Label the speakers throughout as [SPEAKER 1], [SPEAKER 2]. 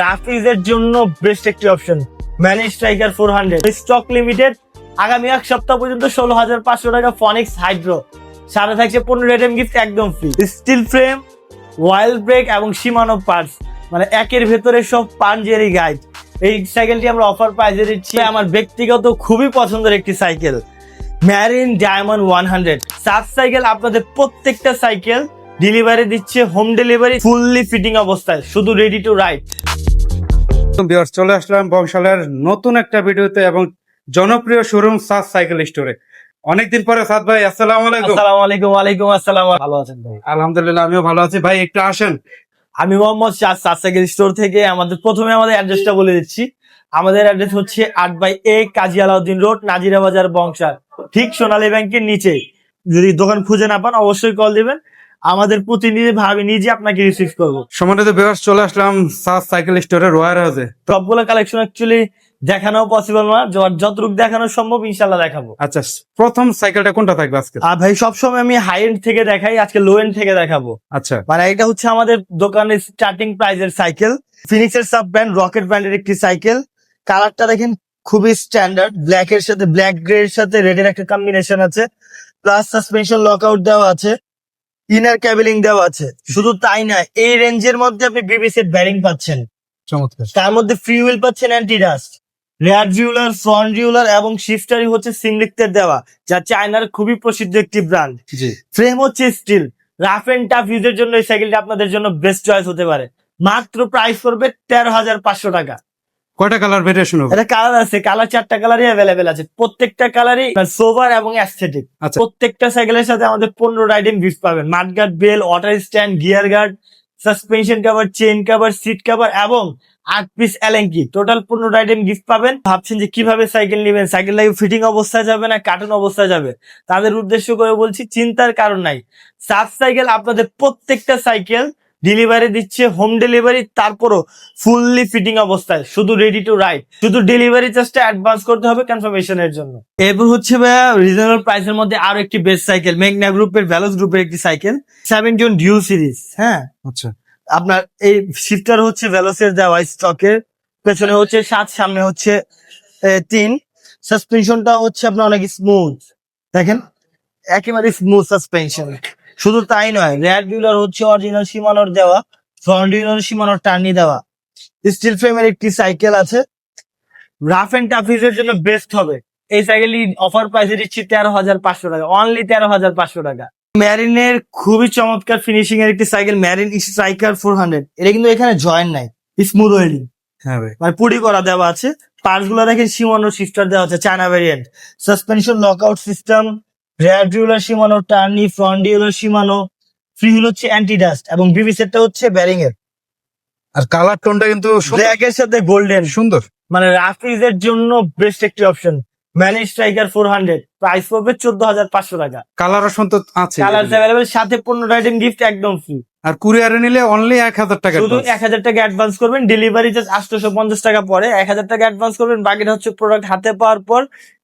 [SPEAKER 1] রাফিজের জন্য বেস্ট একটি অপশন ম্যানি স্ট্রাইকার 400 স্টক লিমিটেড। আগামী এক সপ্তাহ পর্যন্ত 16,500 টাকা ফনিক্স হাইড্রো, সাথে থাকছে 15 আইটেম গিফট একদম free. Steel frame, wild brake এবং সীমানো পার্টস, মানে একের ভেতরে সব পাঞ্জেরি গাইড। এই সাইকেলটি আমরা অফার প্রাইসে দিচ্ছি। আমার ব্যক্তিগত খুবই পছন্দের একটি সাইকেল ম্যারিন ডায়মন্ড 100 সাব সাইকেল। আপনাদের প্রত্যেকটা সাইকেল ডেলিভারি দিচ্ছে, হোম ডেলিভারি, ফুললি ফিটিং অবস্থায়, শুধু রেডি টু রাইড।
[SPEAKER 2] ভিউয়ার্স, চলে আসলাম বংশালের নতুন একটা ভিডিওতে এবং জনপ্রিয় শোরুম সাদ সাইকেল স্টোরে। অনেকদিন পরে সাদ ভাই, আসসালামু আলাইকুম।
[SPEAKER 1] আসসালামু আলাইকুম। ওয়ালাইকুম আসসালাম। ভালো আছেন ভাই?
[SPEAKER 2] আলহামদুলিল্লাহ, আমিও ভালো আছি ভাই। একটু আসেন।
[SPEAKER 1] আমি মোহাম্মদ সাদ সাইকেল স্টোর থেকে। প্রথমে আমাদের অ্যাড্রেসটা বলে দিচ্ছি। আমাদের অ্যাড্রেস হচ্ছে 8/A কাজী আলাউদ্দিন রোড, নাজিরা বাজার, বংশাল, ঠিক সোনালী ব্যাংকের নিচে। যদি দোকান খুঁজে না পান অবশ্যই কল দিবেন, আমাদের প্রতিনিধি ভাবি নিজে আপনাকে রিসিভ করবো।
[SPEAKER 2] সম্মানিত ভিউয়ার্স, চলে আসলাম সাদ সাইকেল স্টোরের ওয়ার হাউসে।
[SPEAKER 1] সবগুলো কালেকশন অ্যাকচুয়ালি দেখানো পসিবল না, যতটুকু দেখানো সম্ভব ইনশাল্লাহ দেখাবো।
[SPEAKER 2] আচ্ছা, প্রথম সাইকেলটা কোনটা থাকবে আজকে?
[SPEAKER 1] আর ভাই সবসময় আমি হাই এন্ড থেকে দেখাই, আজকে লো এন্ড থেকে দেখাবো।
[SPEAKER 2] আচ্ছা,
[SPEAKER 1] মানে এটা হচ্ছে আমাদের দোকানের স্টার্টিং প্রাইজের সাইকেল, ফিনিক্সের সাব ব্র্যান্ড রকেট ব্র্যান্ডের একটি সাইকেল। কালারটা দেখেন খুবই স্ট্যান্ডার্ড, ব্ল্যাক এর সাথে ব্ল্যাক গ্রে এর সাথে রেড এর একটা কম্বিনেশন আছে, প্লাস সাসপেনশন লকআউট দেওয়া আছে, ইনার ক্যাবেলিং দেওয়া আছে। শুধু তাই না, এই রেঞ্জের মধ্যে আপনি বিবি সেট ব্যারিং পাচ্ছেন,
[SPEAKER 2] চমৎকার।
[SPEAKER 1] তার মধ্যে ফ্রি হুইল পাচ্ছেন, অ্যান্টি ডাস্ট, রেয়ার ভিউলার, ফ্রন্ট ভিউলার এবং শিফটারই হচ্ছে সিংলিক্টের দেওয়া, যা চায়নার খুবই প্রসিদ্ধ একটি ব্র্যান্ড।
[SPEAKER 2] জি,
[SPEAKER 1] ফ্রেম হচ্ছে স্টিল। রাফ এন্ড টাফ ইউজের জন্য এই সাইকেলটা আপনাদের জন্য বেস্ট চয়েস হতে পারে। মাত্র প্রাইস করবে 13,500 টাকা।
[SPEAKER 2] কয়টা কালার ভেরিয়েশন হবে?
[SPEAKER 1] এটা কালার আছে, কালার 4টা কালারই অ্যাভেলেবেল আছে। প্রত্যেকটা কালারই সোভার এবং অ্যাস্থেটিক।
[SPEAKER 2] আচ্ছা।
[SPEAKER 1] প্রত্যেকটা সাইকেলের সাথে আমাদের 15 আইটেম গিফট পাবেন। Mudguard, bell, water stand, gear guard, suspension cover, chain cover, seat cover এবং 8 piece Allen key, total 15 item gift পাবেন। ভাবছেন যে কিভাবে সাইকেল নেবেন, সাইকেল ফিটিং অবস্থায় যাবে না কার্টুন অবস্থায় যাবে, তাদের উদ্দেশ্য করে বলছি চিন্তার কারণ নাই। সাব সাইকেল আপনাদের প্রত্যেকটা সাইকেল ডেলিভারি দিচ্ছে, হোম ডেলিভারি, তারপরও ফুললি ফিটিং অবস্থায়, শুধু রেডি টু রাইড। শুধু ডেলিভারি চার্জটা অ্যাডভান্স করতে হবে কনফার্মেশনের জন্য। এরপর হচ্ছে ভাইয়া রিজনেবল প্রাইসের মধ্যে আরো একটি বেস্ট সাইকেল, মেঘনা গ্রুপের ভ্যালোস গ্রুপের একটি সাইকেল 17 ডিউ সিরিজ। হ্যাঁ,
[SPEAKER 2] আচ্ছা,
[SPEAKER 1] আপনার এই শিফটার হচ্ছে ভেলোসের দেওয়া স্টকের, পেছনে হচ্ছে 7, সামনে হচ্ছে 3। সাসপেনশনটা হচ্ছে আপনার অনেক স্মুথ, দেখেন একেবারে স্মুথ সাসপেনশন। শুধু তাই নয়, রেয়ার ভিউলার হচ্ছে অরিজিনাল সীমানোর দেওয়া, ফ্রন্ট ভিউলার সীমানোর টার্নি দেওয়া। স্টিল ফ্রেমের একটি সাইকেল আছে, রাফ এন্ড টাফ ইউজের জন্য বেস্ট হবে। এই সাইকেলটি অফার প্রাইসে দিচ্ছি 13,500 টাকা, অনলি 13,500 টাকা। ম্যারিনের খুবই চমৎকার ফিনিশিং এর একটি সাইকেল ম্যারিন স্ট্রাইকার 400। এটা কিন্তু এখানে জয়েন্ট নাই, স্মুথ ওয়েল্ডিং,
[SPEAKER 2] হ্যাঁ ভাই।
[SPEAKER 1] মানে পুডি করা দেওয়া আছে। পার্টস গুলো দেখেন সীমানো শিফটার দেওয়া আছে, China variant, suspension lockout system, rear derailleur Shimano Tourney, front derailleur Shimano, free wheel হচ্ছে অ্যান্টি ডাস্ট এবং বিবি সেটটা হচ্ছে ব্যারিং এর।
[SPEAKER 2] আর কালার টোনটা কিন্তু
[SPEAKER 1] ব্ল্যাক এর সাথে গোল্ডেন,
[SPEAKER 2] সুন্দর।
[SPEAKER 1] মানে রাফিজের জন্য বেস্ট একটি অপশন ম্যানি স্ট্রাইকার 400। প্রাইস পড়বে 14,500 টাকা।
[SPEAKER 2] কালার অপশন তো আছে,
[SPEAKER 1] কালার অ্যাভেলেবেল, সাথে 15 আইটেম গিফট একদম ফ্রি।
[SPEAKER 2] আর কুরিয়ারে নিলে অনলি 1,000 টাকা।
[SPEAKER 1] শুধু 1,000 টাকা অ্যাডভান্স করবেন, ডেলিভারি চার্জ 850 টাকা পরে। 1,000 টাকা অ্যাডভান্স করবেন, বাকিটা হচ্ছে প্রোডাক্ট হাতে পাওয়ার পর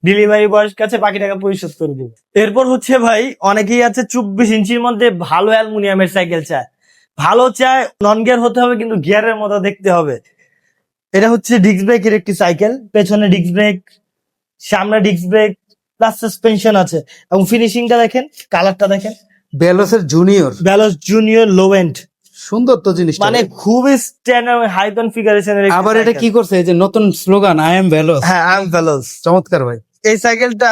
[SPEAKER 1] ডেলিভারি বয়ের কাছে বাকি টাকা পরিশোধ করে দিবেন। এরপর হচ্ছে ভাই অনেকেই আছে 24 ইঞ্চির মধ্যে ভালো অ্যালুমিনিয়ামের সাইকেল চায়, ভালো চায়, নন গিয়ার হতে হবে কিন্তু গিয়ারের মতো দেখতে হবে। এটা হচ্ছে ডিস্ক ব্রেকের একটি সাইকেল, পেছনে ডিস্ক ব্রেক, সামনে ডিস্ক ব্রেক, প্লাস সাসপেনশন আছে এবং ফিনিশিংটা দেখেন, কালারটা দেখেন,
[SPEAKER 2] বেলোসের জুনিয়র,
[SPEAKER 1] ভ্যালোস জুনিয়র লো এন্ড,
[SPEAKER 2] সুন্দর তো জিনিসটা।
[SPEAKER 1] মানে খুবই স্ট্যান্ডার্ড হাই কনফিগারেশনের।
[SPEAKER 2] আবার এটা কি করছে, এই যে নতুন স্লোগান আই এম ভেলোস।
[SPEAKER 1] হ্যাঁ, আই এম ভেলোস।
[SPEAKER 2] চমৎকার ভাই।
[SPEAKER 1] এই সাইকেলটা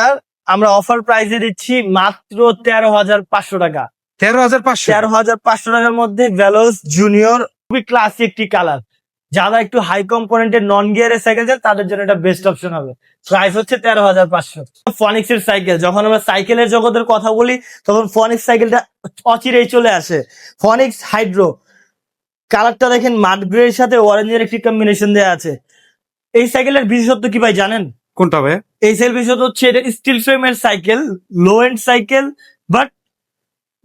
[SPEAKER 1] আমরা অফার প্রাইসে দিচ্ছি মাত্র 13,500 টাকা।
[SPEAKER 2] 13,500।
[SPEAKER 1] 13,500 টাকার মধ্যে ভেলোস জুনিয়র, খুবই ক্লাসি একটি কালার। যারা একটু হাই কম্পোনেন্টের নন গিয়ারের সাইকেল চান তাদের জন্য এটা বেস্ট অপশন হবে। প্রাইস হচ্ছে 13,500। ফনিক্স এর সাইকেল, যখন আমরা সাইকেলের জগতের কথা বলি তখন ফনিক্স সাইকেলটা অচিরেই চলে আসে। ফনিক্স হাইড্রো, কালারটা দেখেন মাড গ্রে এর সাথে অরেঞ্জের একটি কম্বিনেশন দেওয়া আছে। এই সাইকেলের বিশেষত্ব কি ভাই জানেন?
[SPEAKER 2] কোনটা ভাই?
[SPEAKER 1] এই সাইকেল বিশেষত্ব হচ্ছে এটা স্টিল ফ্রেমের cycle, low end cycle, but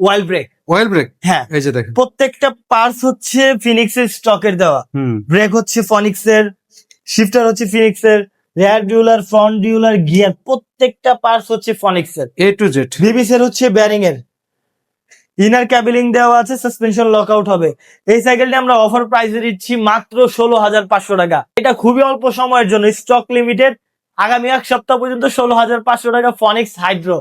[SPEAKER 1] wild brake.
[SPEAKER 2] Oil brake.
[SPEAKER 1] হ্যাঁ,
[SPEAKER 2] এই যে দেখেন,
[SPEAKER 1] প্রত্যেকটা পার্টস হচ্ছে ফিনিক্সের স্টকের দেওয়া। ব্রেক হচ্ছে ফনিক্সের, শিফটার হচ্ছে ফিনিক্সের, রেয়ার ডিউলার, ফ্রন্ট ডিউলার, গিয়ার, প্রত্যেকটা পার্টস হচ্ছে ফনিক্সের।
[SPEAKER 2] এ টু জেড।
[SPEAKER 1] বিবিসের হচ্ছে ব্যারিং এর। ইনার ক্যাবেলিং দেওয়া আছে, সাসপেনশন লকআউট হবে। এই সাইকেলটি আমরা অফার প্রাইসে দিচ্ছি মাত্র 16,500 টাকা। এটা খুবই অল্প সময়ের জন্য, স্টক লিমিটেড। আগামী এক সপ্তাহ পর্যন্ত 16,500 টাকা ফনিক্স হাইড্রো,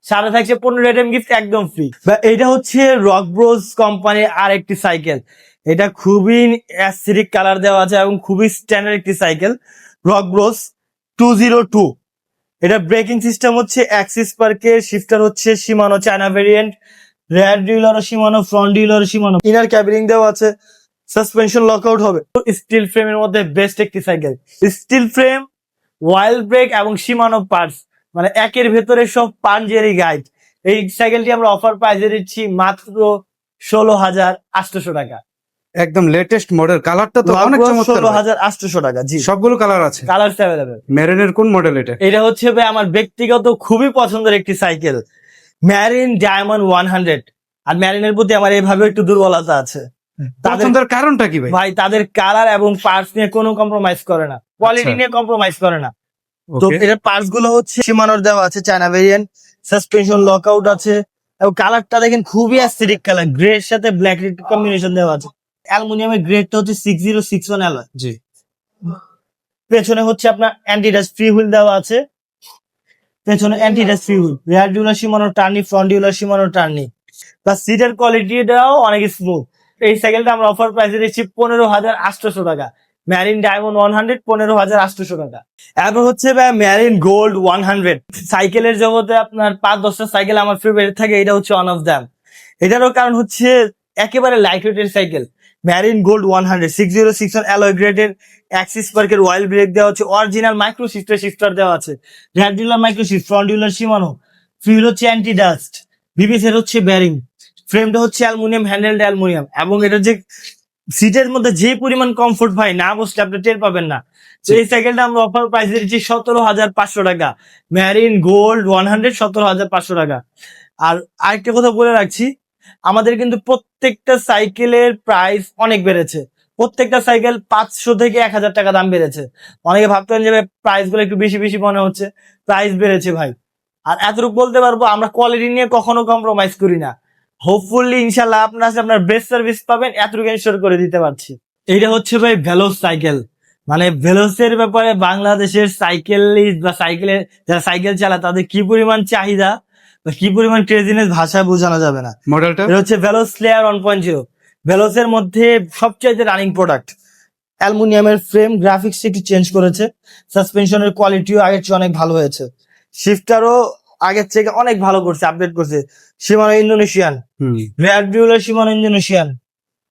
[SPEAKER 1] সাথে থাকছে 15 আইটেম গিফট একদম ফ্রি। এটা হচ্ছে রক ব্রোজ কোম্পানির আর একটি সাইকেল। এটা খুবই অ্যাসিডিক কালার দেওয়া আছে এবং খুবই স্ট্যান্ডার্ড একটি সাইকেল, রক ব্রোজ 202। এটা ব্রেকিং সিস্টেম হচ্ছে অ্যাক্সিস পার্কের, শিফটার হচ্ছে Shimano China variant, rear derailleur Shimano, front derailleur Shimano, inner cabling দেওয়া আছে, সাসপেনশন লকআউট হবে। স্টিল ফ্রেমের মধ্যে বেস্ট একটি cycle, steel frame, wild brake এবং শিমানো পার্টস, মানে একের ভেতরে সব পাঞ্জেরি গাইড। এই সাইকেলটি আমরা অফার প্রাইসে দিচ্ছি মাত্র 16,800 টাকা।
[SPEAKER 2] একদম লেটেস্ট মডেল, কালারটা তো অনেক চমৎকার ভাই।
[SPEAKER 1] 16,800 টাকা। জি,
[SPEAKER 2] সবগুলো কালার আছে।
[SPEAKER 1] Colour available.
[SPEAKER 2] মেরিনের কোন মডেল এটা?
[SPEAKER 1] এটা হচ্ছে ভাই আমার ব্যক্তিগত খুবই পছন্দের একটি সাইকেল, ম্যারিন ডায়মন্ড 100। আর ম্যারিনের প্রতি আমার এইভাবে একটু দুর্বলতা আছে। তাদের
[SPEAKER 2] পছন্দের কারণটা কি ভাই?
[SPEAKER 1] ভাই তাদের কালার এবং পার্টস নিয়ে কোনো কম্প্রোমাইজ করে না, কোয়ালিটি নিয়ে কম্প্রোমাইজ করে না। তো
[SPEAKER 2] Okay.
[SPEAKER 1] এটার পার্টস গুলো হচ্ছে শিমানোর দেওয়া আছে, চায়না ভেরিয়েন্ট, সাসপেনশন লকআউট আছে এবং কালারটা দেখেন খুবই অ্যাসিডিক কালার, গ্রে এর সাথে ব্ল্যাক রেড কম্বিনেশন দেওয়া আছে। অ্যালুমিনিয়ামের গ্রেডটা হচ্ছে 6061 অ্যালয়।
[SPEAKER 2] জি।
[SPEAKER 1] পেছনে হচ্ছে আপনার অ্যান্টি ডাস্ট ফ্রি হুইল দেওয়া আছে, পেছনে anti dust free wheel, rear derailleur Shimano Tourney, front derailleur Shimano Tourney, plus সিটের কোয়ালিটিটাও অনেক স্মুথ। এই সাইকেলটা আমরা অফার প্রাইসে দিচ্ছি 15,800 টাকা। ম্যারিন ডায়মন্ড 100 15,800 টাকা। এরপর হচ্ছে ম্যারিন গোল্ড 100। সাইকেলের জগতে আপনার 5-10টা সাইকেল আমার ফেভারিট থাকে, এটা হচ্ছে ওয়ান অফ দ্যাম। এটারও কারণ হচ্ছে একেবারে লাইট ওয়েটের সাইকেল। ম্যারিন গোল্ড 100 6061 অ্যালয় গ্রেডের, অ্যাক্সিস পার্কের ওয়াইল ব্রেক দেওয়া আছে, অরিজিনাল মাইক্রো শিফটার দেওয়া আছে, rear derailleur micro shift, front derailleur Shimano, ফিল হচ্ছে অ্যান্টি ডাস্ট, বিবিসের হচ্ছে ব্যারিং, ফ্রেমটা হচ্ছে অ্যালুমিনিয়াম, হ্যান্ডেলটা অ্যালুমিনিয়াম। এবং এটা যে সিটের মধ্যে যে পরিমাণ কমফোর্ট ভাই, না বসলে আপনি টের পাবেন না। তো এই সাইকেলটা আমরা অফার প্রাইস দিচ্ছি 17,500 টাকা। ম্যারিন গোল্ড 100 17,500 টাকা। আর আরেকটা কথা বলে রাখছি, আমাদের কিন্তু প্রত্যেকটা সাইকেলের প্রাইস অনেক বেড়েছে। প্রত্যেকটা সাইকেল 500 থেকে 1,000 টাকা দাম বেড়েছে। অনেকে ভাবতেন যে প্রাইস গুলো একটু বেশি বেশি মনে হচ্ছে, প্রাইস বেড়েছে ভাই। আর এতটুকু বলতে পারবো, আমরা কোয়ালিটি নিয়ে কখনো কম্প্রোমাইজ করি না। হোপফুলি ইনশাল্লাহ আপনার কাছে আপনার বেস্ট সার্ভিস পাবেন, এতটুকু এনশিওর করে দিতে পারছি। এইটা হচ্ছে ভাই ভেলোস সাইকেল। মানে ভেলোসের ব্যাপারে বাংলাদেশের সাইকেলিস্ট বা সাইকেলে যারা সাইকেল চালায় তাদের কি পরিমাণ চাহিদা বা কি পরিমাণ ক্রেজিনেস ভাষায় বোঝানো যাবে না।
[SPEAKER 2] মডেলটা
[SPEAKER 1] এটা হচ্ছে ভেলোস স্লেয়ার 1.0। ভেলোসের মধ্যে সবচাইতে রানিং প্রোডাক্ট। অ্যালুমিনিয়ামের ফ্রেম, গ্রাফিক্স একটু চেঞ্জ করেছে, সাসপেনশনের কোয়ালিটিও আগের চেয়ে অনেক ভালো হয়েছে, শিফটারও আগের থেকে অনেক ভালো করছে, আপডেট করছে। Shimano Indonesian, rear derailleur Shimano Indonesian,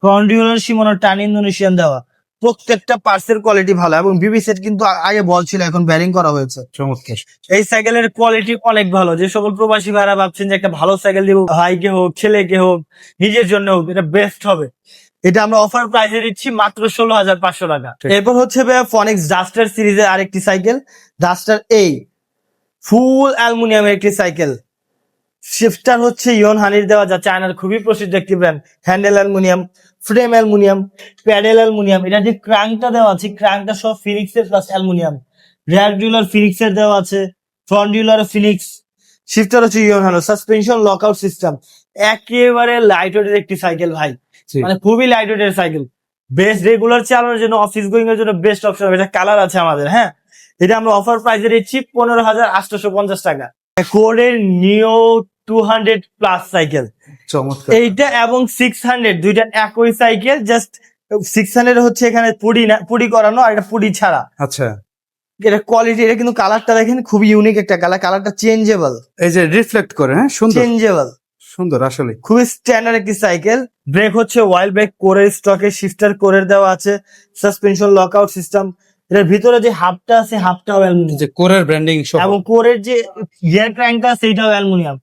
[SPEAKER 1] front derailleur Shimano টান ইন্দোনেশিয়ান দেওয়া। প্রত্যেকটা পার্টসের কোয়ালিটি ভালো এবং বিবি সেট কিন্তু আগে বল ছিল, এখন ব্যারিং করা হয়েছে।
[SPEAKER 2] চমৎকার।
[SPEAKER 1] এই সাইকেলের কোয়ালিটি অনেক ভালো। যে সকল প্রবাসী ভাইরা ভাবছেন যে একটা ভালো সাইকেল দিব, ভাইকে হোক ছেলেকে হোক নিজের জন্য হোক, এটা বেস্ট হবে। এটা আমরা অফার প্রাইসে দিচ্ছি মাত্র 16,500 টাকা।
[SPEAKER 2] ঠিক।
[SPEAKER 1] এরপর হচ্ছে ফনিক্স ডাস্টার সিরিজের আরেকটি সাইকেল, ডাস্টার এই ফুল অ্যালুমিনিয়ামের একটি সাইকেল। শিফটার হচ্ছে ইয়ন হানির দেওয়া, যা চায়নার খুবই প্রসিদ্ধ একটি brand. Handle aluminium, frame aluminium, pedal aluminium. এটা যে ক্রাঙ্কটা দেওয়া আছে, ক্রাঙ্কটা সব ফিনিক্সের প্লাস অ্যালুমিনিয়াম। রেয়ার ডিউলার ফিনিক্সের দেওয়া আছে, ফ্রন্ট ডিউলার ফিনিক্স। শিফটার হচ্ছে ইয়ন হানো, সাসপেনশন লকআউট সিস্টেম। একেবারে লাইট ওয়েটের একটি সাইকেল ভাই, মানে খুবই লাইট ওয়েটের সাইকেল। বেস্ট রেগুলার চালানোর জন্য, অফিস গোয়িং এর জন্য বেস্ট অপশন। এটা কালার আছে আমাদের, হ্যাঁ। এটা আমরা অফার প্রাইসে দিচ্ছি 15,850 টাকা। কোরের নিও 200 প্লাস সাইকেল,
[SPEAKER 2] চমৎকার।
[SPEAKER 1] এইটা এবং 600 দুইটা একই সাইকেল, জাস্ট 600 হচ্ছে এখানে পুডি করানো আর এটা পুডি ছাড়া।
[SPEAKER 2] আচ্ছা,
[SPEAKER 1] এটা কোয়ালিটি, এটা কিন্তু কালারটা দেখেন খুবই ইউনিক একটা কালার, কালারটা চেঞ্জেবল,
[SPEAKER 2] এই যে রিফ্লেক্ট করে, হ্যাঁ সুন্দর
[SPEAKER 1] চেঞ্জেবল,
[SPEAKER 2] সুন্দর আসলে
[SPEAKER 1] খুবই স্ট্যান্ডার্ড একটি সাইকেল। ব্রেক হচ্ছে ওয়াইল্ড ব্রেক কোরের স্টকে, শিফটার কোরের দেওয়া আছে, সাসপেনশন লকআউট সিস্টেম। এটার ভিতরে যে হাবটা আছে, হাবটাও অ্যালুমিনিয়াম
[SPEAKER 2] যে কোরের ব্র্যান্ডিং সহ।
[SPEAKER 1] এবং কোরের যে গিয়ার ক্র্যাঙ্কটা আছে এটাও অ্যালুমিনিয়াম।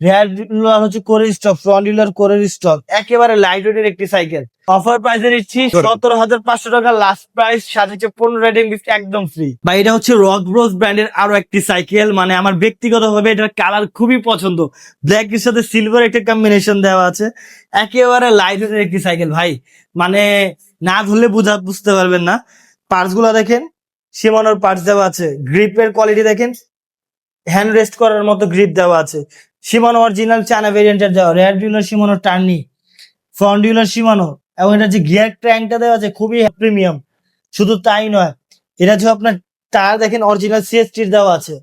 [SPEAKER 1] রেয়ার ডিউলার হচ্ছে কোরের স্টক, ফ্রন্ট ডিউলার কোরের স্টক। একেবারে লাইট ওয়েটের একটি সাইকেল। অফার প্রাইসে দিচ্ছি 17,500 টাকা লাস্ট প্রাইস, সাথে হচ্ছে 15 রাইডিং গিফট একদম ফ্রি। বা এটা হচ্ছে রক ব্রোজ ব্র্যান্ডের আরো একটি সাইকেল। মানে আমার ব্যক্তিগতভাবে এটার কালার খুবই পছন্দ, ব্ল্যাক এর সাথে সিলভার একটা কম্বিনেশন দেওয়া আছে। একেবারে লাইট ওয়েটের একটি সাইকেল ভাই, মানে না ধরলে বুঝতে পারবেন না। পার্টস গুলা দেখেন, শিমানোর পার্টস দেওয়া আছে, গ্রিপের কোয়ালিটি দেখেন, হ্যান্ড রেস্ট করার মতো গ্রিপ দেওয়া আছে, শিমানো অরিজিনাল চায়না ভেরিয়েন্টের দেওয়া, rear derailleur Shimano Tourney, front derailleur Shimano, এবং এটা যে গিয়ার ক্র্যাঙ্কটা দেওয়া আছে খুবই প্রিমিয়াম। শুধু তাই নয়, এটা যে আপনার টায়ার দেখেন অরিজিনাল সিএসটির দেওয়া আছে,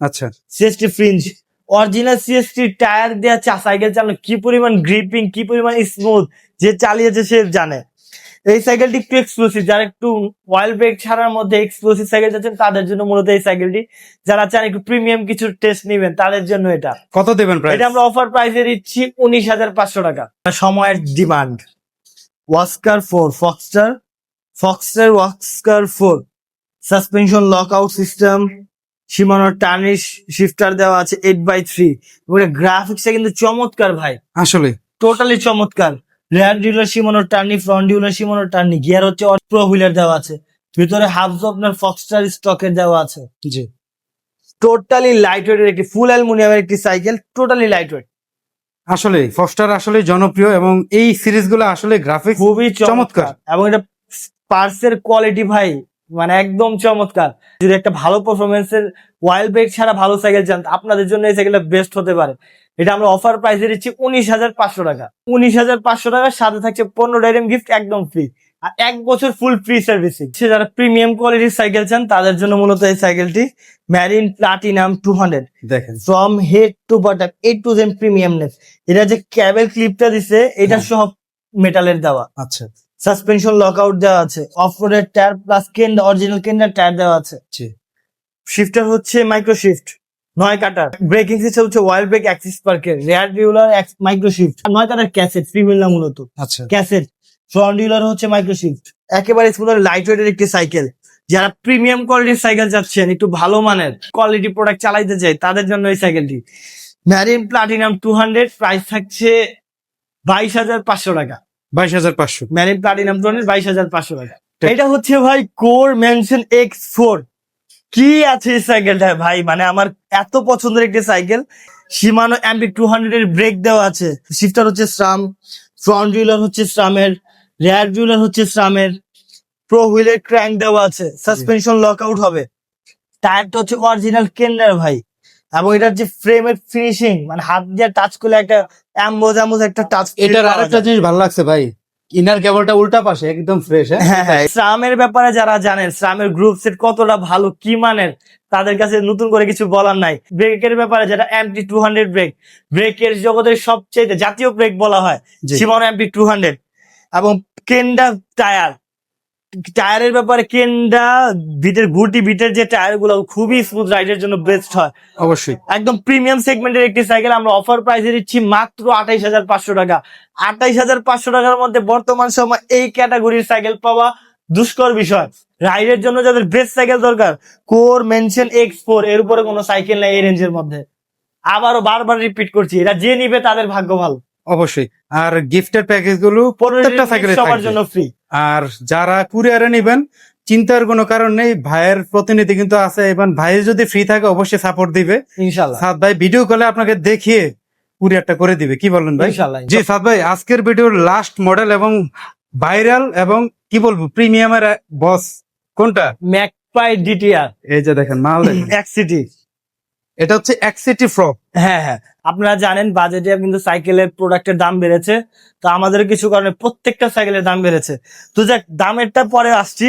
[SPEAKER 2] আচ্ছা,
[SPEAKER 1] CST fringe original CST tyre দেওয়া সাইকেল চালানো কি পরিমাণ গ্রিপিং, কি পরিমাণ স্মুথ, যে চালিয়েছে সে জানে। এই সাইকেলটি একটু এক্সক্লুসিভ, যারা একটু অয়েল ব্রেক ছাড়ার মধ্যে এক্সক্লুসিভ সাইকেল চাচ্ছেন তাদের জন্য মূলত এই সাইকেলটি, যারা চান একটু প্রিমিয়াম কিছু টেস্ট নেবেন তাদের জন্য এটা।
[SPEAKER 2] কত দেবেন প্রাইস?
[SPEAKER 1] এটা আমরা অফার প্রাইসে দিচ্ছি 19,500 টাকা। সময়ের ডিমান্ড ওয়াস্কার 4 ফক্সটার ওয়াস্কার 4 সাসপেনশন লক আউট সিস্টেম, শিমানোর টার্নিশ শিফটার দেওয়া আছে 8x3। গ্রাফিক্সটা কিন্তু চমৎকার ভাই,
[SPEAKER 2] আসলে
[SPEAKER 1] টোটালি চমৎকার। রেয়ার ডিউলার শিমানোর টার্নি, ফ্রন্ট ডিউলার শিমানোর টার্নি, গিয়ার হচ্ছে প্রো হুইলার দেওয়া আছে, ভিতরে হাফ আপনার ফক্সটার স্টকের দেওয়া আছে।
[SPEAKER 2] জি,
[SPEAKER 1] টোটালি লাইট ওয়েটের একটি ফুল অ্যালুমিনিয়ামের একটি সাইকেল, টোটালি লাইট ওয়েট।
[SPEAKER 2] আসলে ফস্টার আসলে জনপ্রিয় এবং এই সিরিজগুলো আসলে গ্রাফিক্স
[SPEAKER 1] খুবই
[SPEAKER 2] চমৎকার।
[SPEAKER 1] চমৎকার, এবং এটা পার্সের কোয়ালিটি ভাই মানে একদম চমৎকার। যদি একটা ভালো পারফরমেন্সের ওয়াইল ব্রেক ছাড়া ভালো সাইকেল চান, আপনাদের জন্য এই সাইকেলটা বেস্ট হতে পারে। এটা আমরা অফার প্রাইসে দিচ্ছি 19,500 টাকা। 19,500 টাকার সাথে থাকছে 15 ডাইরেম গিফট একদম ফ্রি, আর 1 বছর ফুল ফ্রি সার্ভিসিং। যারা প্রিমিয়াম কোয়ালিটির সাইকেল চান তাদের জন্য মূলত এই সাইকেলটি, ম্যারিন প্লাটিনাম 200
[SPEAKER 2] দেখেন
[SPEAKER 1] from head to bottom A to Z premiumness. এটা যে ক্যাবেল ক্লিপটা দিছে এটা সব মেটালের দেওয়া,
[SPEAKER 2] আচ্ছা,
[SPEAKER 1] সাসপেনশন লকআউট দেওয়া আছে, অফ রোডের টায়ার প্লাস কেন্ডা অরিজিনাল কেন্ডার টায়ার দেওয়া আছে।
[SPEAKER 2] জি,
[SPEAKER 1] শিফটার হচ্ছে মাইক্রো শিফট 9 কাটার, ব্রেকিং সিস্টেম হচ্ছে ওয়াইল্ড ব্রেক অ্যাক্সিস পার্কের, রেয়ার ডিউলার মাইক্রো শিফট 9 কাটার ক্যাসেট ফিমেল না মূলত
[SPEAKER 2] আচ্ছা,
[SPEAKER 1] ক্যাসেট, ফ্রন্ট ডিউলার হচ্ছে মাইক্রো শিফট। একেবারে স্মুথ লাইট ওয়েটের একটি সাইকেল। যারা প্রিমিয়াম কোয়ালিটির সাইকেল চাচ্ছেন, একটু ভালো মানের কোয়ালিটি প্রোডাক্ট চালাইতে চাই তাদের জন্য এই সাইকেলটি। ম্যারিন প্লাটিনাম 200 প্রাইস থাকছে 22,500 টাকা।
[SPEAKER 2] 22,500।
[SPEAKER 1] ম্যারিন প্লাটিনাম 22,500 টাকা। এটা হচ্ছে ভাই কোর মেনশন X4। কি আছে এই সাইকেলটা ভাই, মানে আমার এত পছন্দের একটি সাইকেল। শিমানো এমপি 200 এর ব্রেক দেওয়া আছে, শিফটার হচ্ছে স্রাম, ফ্রন্ট হুইলার হচ্ছে স্রামের, রেয়ার হুইলার হচ্ছে স্রামের, প্রো হুইলের ক্র্যাঙ্ক দেওয়া আছে, সাসপেনশন লক আউট হবে, টায়ারটা হচ্ছে অরিজিনাল কেন্ডার ভাই, এবং এটার যে ফ্রেমের ফিনিশিং মানে হাত দিয়ে টাচ করলে একটা অ্যাম্বোজ একটা টাচ।
[SPEAKER 2] এটার আরেকটা জিনিস ভালো লাগছে ভাই, ইনার কেবলটা উল্টা পাশে একদম ফ্রেশ।
[SPEAKER 1] হ্যাঁ হ্যাঁ, শ্রামের ব্যাপারে যারা জানেন শ্রামের গ্রুপ সেট কতটা ভালো কি মানের, তাদের কাছে নতুন করে কিছু বলার নাই। ব্রেকের ব্যাপারে যেটা এমটি 200 ব্রেক, ব্রেকের জগতের সবচেয়ে জাতীয় ব্রেক বলা হয়
[SPEAKER 2] জি।
[SPEAKER 1] শিমানো এমটি 200। এবং কেন্ডা টায়ার, টায়ারের ব্যাপারে কেন্ডা বিটের যে টায়ার গুলো খুবই স্মুথ রাইডের জন্য বেস্ট হয়।
[SPEAKER 2] অবশ্যই
[SPEAKER 1] একদম প্রিমিয়াম সেগমেন্টের একটি সাইকেল আমরা অফার প্রাইসে দিচ্ছি মাত্র 28,500 টাকা। 28,500 টাকার মধ্যে বর্তমান সময় এই ক্যাটাগরির সাইকেল পাওয়া দুষ্কর বিষয়। রাইডের জন্য যাদের বেস্ট সাইকেল দরকার, কোর মেনশন X4 এর উপরে কোনো সাইকেল নেই এই রেঞ্জের মধ্যে। আবারও বারবার রিপিট করছি, এটা যে নিবে তাদের ভাগ্য ভালো।
[SPEAKER 2] অবশ্যই। আর গিফটের প্যাকেজ গুলো প্রত্যেকটা সাইকেলে
[SPEAKER 1] সবার জন্য ফ্রি।
[SPEAKER 2] আর যারা কুরিয়ারে নেবেন চিন্তার কোনো কারণ নেই, ভাইয়ের প্রতিনিধি কিন্তু আছে, এবং ভাইয়ের যদি ফ্রি থাকে অবশ্যই সাপোর্ট দিবে
[SPEAKER 1] ইনশাল্লাহ।
[SPEAKER 2] সাদ ভাই ভিডিও কলে আপনাকে দেখিয়ে কুরিয়ারটা করে দিবে, কি বলেন ভাই?
[SPEAKER 1] ইনশাল্লাহ।
[SPEAKER 2] জি সাদ ভাই, আজকের ভিডিওর লাস্ট মডেল এবং ভাইরাল এবং কি বলবো প্রিমিয়ামের বস কোনটা?
[SPEAKER 1] ম্যাকপাই ডিটিআর,
[SPEAKER 2] এই যে দেখেন মাল দেখেন।
[SPEAKER 1] এক্সিটি।
[SPEAKER 2] এটা হচ্ছে এক্সিটি প্রো।
[SPEAKER 1] হ্যাঁ হ্যাঁ, আপনারা জানেন বাজেটে কিন্তু সাইকেলের প্রোডাক্টের দাম বেড়েছে, তো আমাদের কিছু কারণে প্রত্যেকটা সাইকেলের দাম বেড়েছে। তো যাক, দামেরটা পরে আসছি।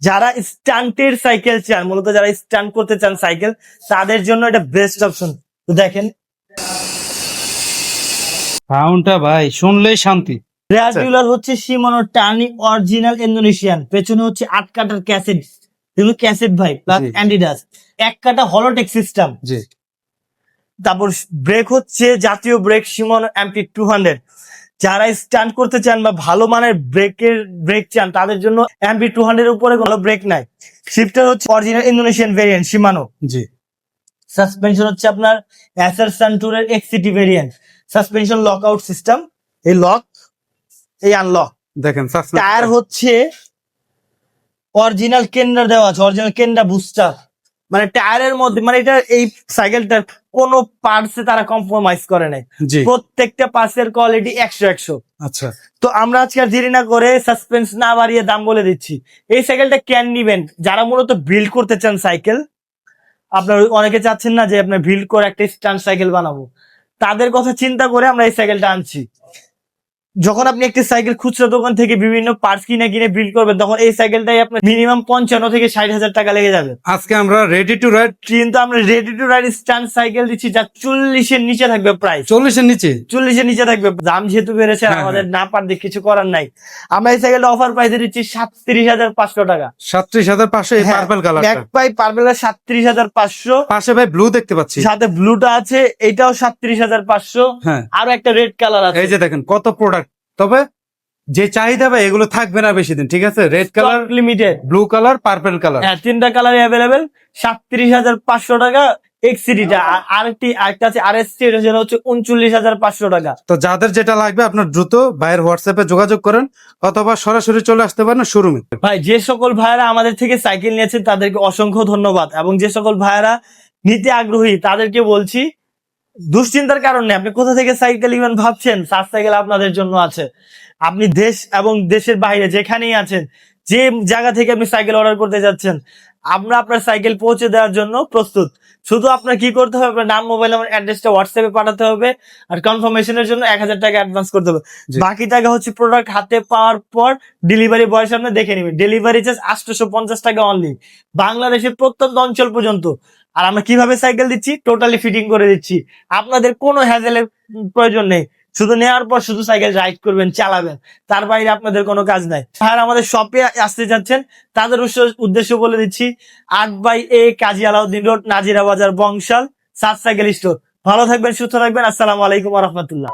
[SPEAKER 1] যারা স্ট্যান্টের সাইকেল চান, মূলত যারা স্ট্যান্ড করতে চান সাইকেল, তাদের জন্য এটা বেস্ট অপশন। তো দেখেন
[SPEAKER 2] সাউন্ডটা ভাই শুনলেই শান্তি।
[SPEAKER 1] রেয়ার ডিউলার হচ্ছে শিমানো টার্নি অরিজিনাল ইন্দোনেশিয়ান, পেছনে হচ্ছে 8 কাটার ক্যাসেট, এগুলো ক্যাসেট ভাই প্লাস
[SPEAKER 2] জি।
[SPEAKER 1] অ্যান্ডিডাস, 1 কাটা হলোটেক সিস্টেম।
[SPEAKER 2] জি,
[SPEAKER 1] তারপর ব্রেক হচ্ছে জাতীয় ব্রেক শিমানো এমপি 200। যারা স্ট্যান্ড করতে চান বা ভালো মানের ব্রেক চান তাদের জন্য এমপি 200 এর উপরে ভালো ব্রেক নাই। শিফটার হচ্ছে অরিজিনাল ইন্দোনেশিয়ান ভেরিয়েন্ট শিমানো।
[SPEAKER 2] জি,
[SPEAKER 1] সাসপেনশন হচ্ছে আপনার অ্যাসার সানটুরের এক্সিটি variant, suspension lock out system, এই লক এই আনলক।
[SPEAKER 2] দেখেন
[SPEAKER 1] টায়ার হচ্ছে অরিজিনাল কেন্ডার দেওয়া আছে, অরিজিনাল কেন্ডা বুস্টার, মানে টায়ারের মধ্যে মানে এটা এই সাইকেলটার কোনো পার্টসে তারা কম্প্রোমাইজ করে নাই,
[SPEAKER 2] জি,
[SPEAKER 1] প্রত্যেকটা পার্টসের কোয়ালিটি 100-100।
[SPEAKER 2] আচ্ছা,
[SPEAKER 1] তো আমরা আজকে আর দেরি না করে সাসপেন্স না বাড়িয়ে দাম বলে দিচ্ছি। এই সাইকেলটা ক্যান নিবেন যারা মূলত বিল্ড করতে চান সাইকেল। আপনার অনেকে চাচ্ছেন না যে আপনার বিল্ড করে একটা স্ট্যান্ড সাইকেল বানাবো, তাদের কথা চিন্তা করে আমরা এই সাইকেলটা আনছি। যখন আপনি একটি সাইকেল খুচরা দোকান থেকে বিভিন্ন পার্টস কিনে বিল্ড করবেন, তখন এই সাইকেলটাই আপনার মিনিমাম 55 থেকে 60,000 টাকা লেগে যাবে।
[SPEAKER 2] আজকে আমরা রেডি টু রাইড,
[SPEAKER 1] কিন্তু আমরা ready to ride stand cycle দিচ্ছি যা 40 এর নিচে থাকবে প্রাইস।
[SPEAKER 2] 40 এর নিচে?
[SPEAKER 1] 40 এর নিচে থাকবে। দাম যেহেতু বেড়েছে
[SPEAKER 2] হ্যাঁ,
[SPEAKER 1] আমাদের না পারলে কিছু করার নাই। আমরা এই সাইকেলটা অফার প্রাইসে দিচ্ছি 37,500 টাকা।
[SPEAKER 2] 37,500 এই পার্পল কালারটা।
[SPEAKER 1] Magpie purple 37,500।
[SPEAKER 2] পাশে ভাই ব্লু দেখতে পাচ্ছি,
[SPEAKER 1] সাথে ব্লুটা আছে, এটাও 37,500।
[SPEAKER 2] হ্যাঁ,
[SPEAKER 1] আরো একটা রেড কালার আছে।
[SPEAKER 2] এই যে দেখেন কত প্রোডাক্ট। তবে যে চাহিদা ভাই এগুলো থাকবে না বেশি দিন, ঠিক আছে? Red colour,
[SPEAKER 1] limited,
[SPEAKER 2] blue colour, purple colour,
[SPEAKER 1] হ্যাঁ, তিনটা কালার অ্যাভেলেবেল। 37,500 টাকা এক্সিডিটা। আরেকটা আছে আরএসটি, এটা হচ্ছে 39,500 টাকা।
[SPEAKER 2] তো যাদের যেটা লাগবে আপনার দ্রুত ভাইয়ের হোয়াটসঅ্যাপে যোগাযোগ করেন অথবা সরাসরি চলে আসতে পারেন শোরুমে।
[SPEAKER 1] ভাই, যে সকল ভাইয়েরা আমাদের থেকে সাইকেল নিয়েছেন তাদেরকে অসংখ্য ধন্যবাদ, এবং যে সকল ভাইয়েরা নিতে আগ্রহী তাদেরকে বলছি দুশ্চিন্তার কারণ নেই। আপনি কোথা থেকে সাইকেল নিবেন ভাবছেন, সাত সাইকেল আপনাদের জন্য আছে। আপনি দেশ এবং দেশের বাইরে যেখানেই আছেন, যে জায়গা থেকে আপনি সাইকেল অর্ডার করতে যাচ্ছেন, আমরা আপনার সাইকেল পৌঁছে দেওয়ার জন্য প্রস্তুত। শুধু আপনার কি করতে হবে, আপনার নাম, মোবাইল নাম্বার, অ্যাড্রেসটা হোয়াটসঅ্যাপে পাঠাতে হবে, আর কনফার্মেশনের জন্য 1,000 টাকা অ্যাডভান্স করতে হবে।
[SPEAKER 2] জি।
[SPEAKER 1] বাকি টাকা হচ্ছে প্রোডাক্ট হাতে পাওয়ার পর ডেলিভারি বয়ের সামনে দেখে নেবেন। ডেলিভারি চার্জ 850 টাকা অনলি, বাংলাদেশের প্রত্যন্ত অঞ্চল পর্যন্ত। আর আমরা কিভাবে সাইকেল দিচ্ছি, টোটালি ফিটিং করে দিচ্ছি। আপনাদের কোনো হ্যাজেলের প্রয়োজন নেই, শুধু নেওয়ার পর শুধু সাইকেল রাইড করবেন, চালাবেন, তার বাইরে আপনাদের কোনো কাজ নাই। আর আমাদের শপে আসতে যাচ্ছেন তাদের উদ্দেশ্য বলে দিচ্ছি, 8/A কাজী আলাউদ্দিন রোড, নাজিরা বাজার, বংশাল, সাত সাইকেল স্টোর। ভালো থাকবেন, সুস্থ থাকবেন। আসসালামু আলাইকুম ওয়া রাহমাতুল্লাহ।